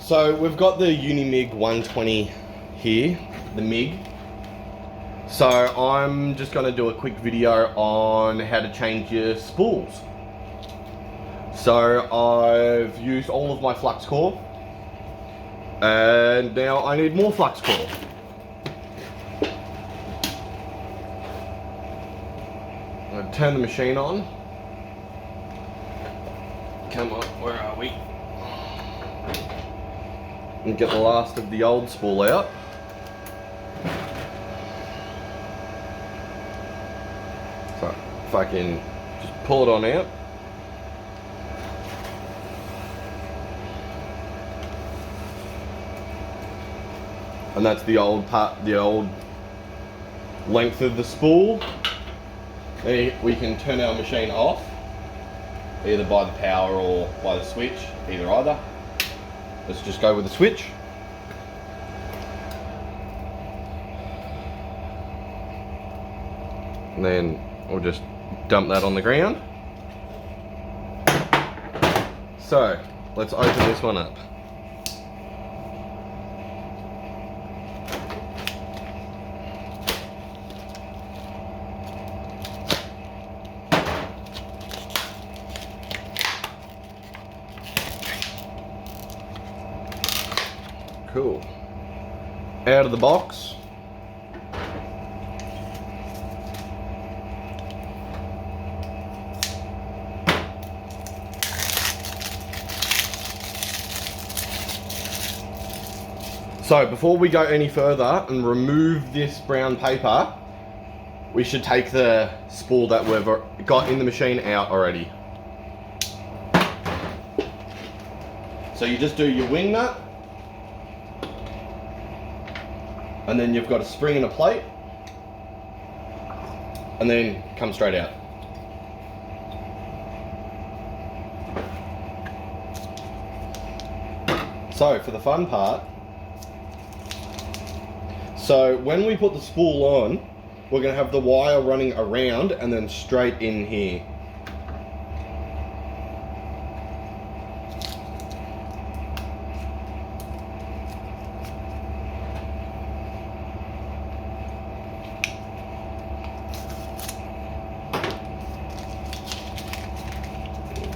So we've got the Unimig 120 here, the MIG. So I'm just going to do a quick video on how to change your spools. So I've used all of my flux core, and now I need more flux core. I'm going to turn the machine on. Come on, where are we? And get the last of the old spool out. So fucking just pull it on out. And that's the old part, the old length of the spool. Then we can turn our machine off, either by the power or by the switch, either. Let's just go with the switch. And then we'll just dump that on the ground. So let's open this one up. Cool. Out of the box. So before we go any further and remove this brown paper, we should take the spool that we've got in the machine out already. So you just do your wing nut, and then you've got a spring and a plate, and then come straight out. So for the fun part, so when we put the spool on, we're going to have the wire running around and then straight in here.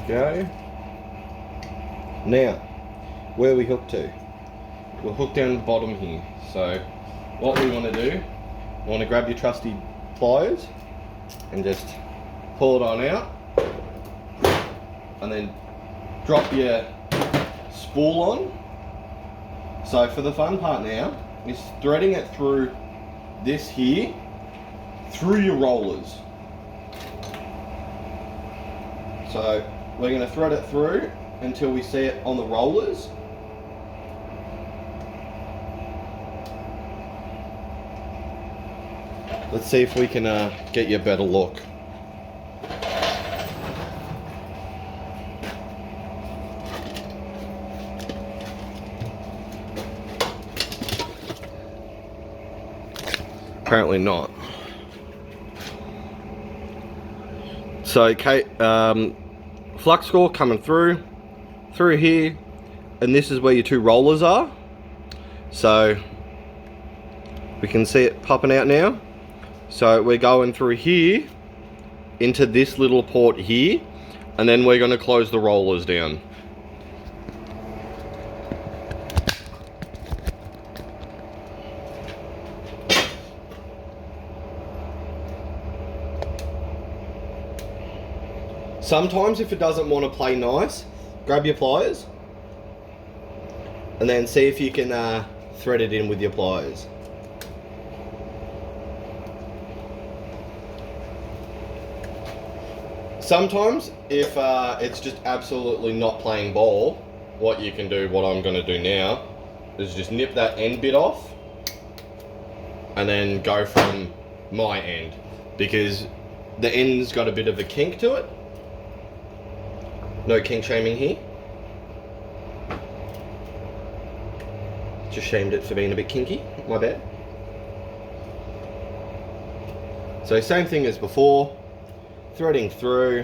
Go. Now, where are we hooked to? We're hooked down the bottom here. So, what we want to do, you want to grab your trusty pliers and just pull it on out, and then drop your spool on. So, for the fun part now, is threading it through this here, through your rollers. So, we're going to thread it through until we see it on the rollers. Let's see if we can get you a better look. Apparently not. So, flux core coming through here, and this is where your two rollers are. So we can see it popping out now. So we're going through here into this little port here, and then we're going to close the rollers down. Sometimes if it doesn't want to play nice, grab your pliers and then see if you can thread it in with your pliers. Sometimes if it's just absolutely not playing ball, what you can do, what I'm going to do now, is just nip that end bit off and then go from my end, because the end's got a bit of a kink to it. No kink shaming here. Just shamed it for being a bit kinky, my bad. So same thing as before, threading through.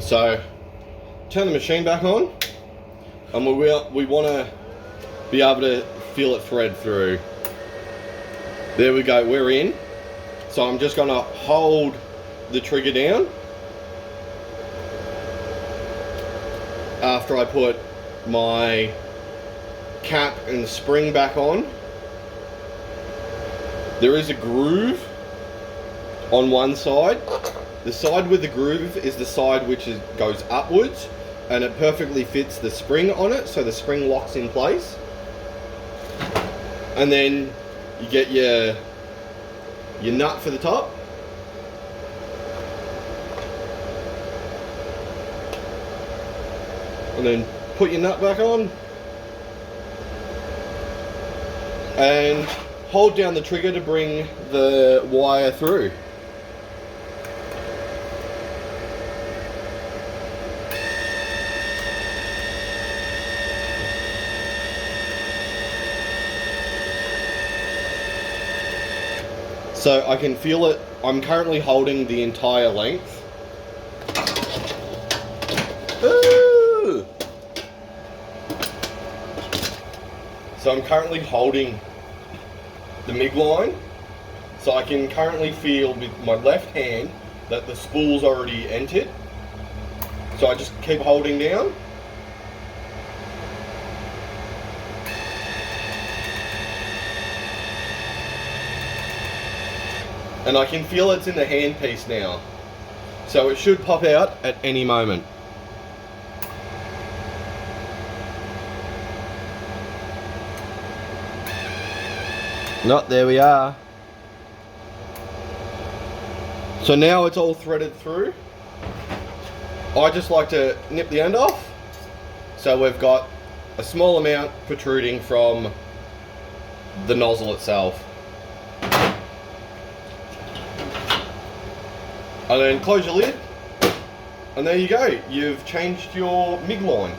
So turn the machine back on, and we want to be able to feel it thread through. There we go, we're in. So I'm just going to hold the trigger down after I put my cap and spring back on. There is a groove on one side. The side with the groove is the side which goes upwards, and it perfectly fits the spring on it, so the spring locks in place. And then you get your nut for the top. And then put your nut back on. And hold down the trigger to bring the wire through. So I can feel it. I'm currently holding the entire length. Ooh. So I'm currently holding the MIG line. So I can currently feel with my left hand that the spool's already entered. So I just keep holding down. And I can feel it's in the handpiece now. So it should pop out at any moment. There we are. So now it's all threaded through. I just like to nip the end off. So we've got a small amount protruding from the nozzle itself. And then close your lid, and there you go. You've changed your MIG line.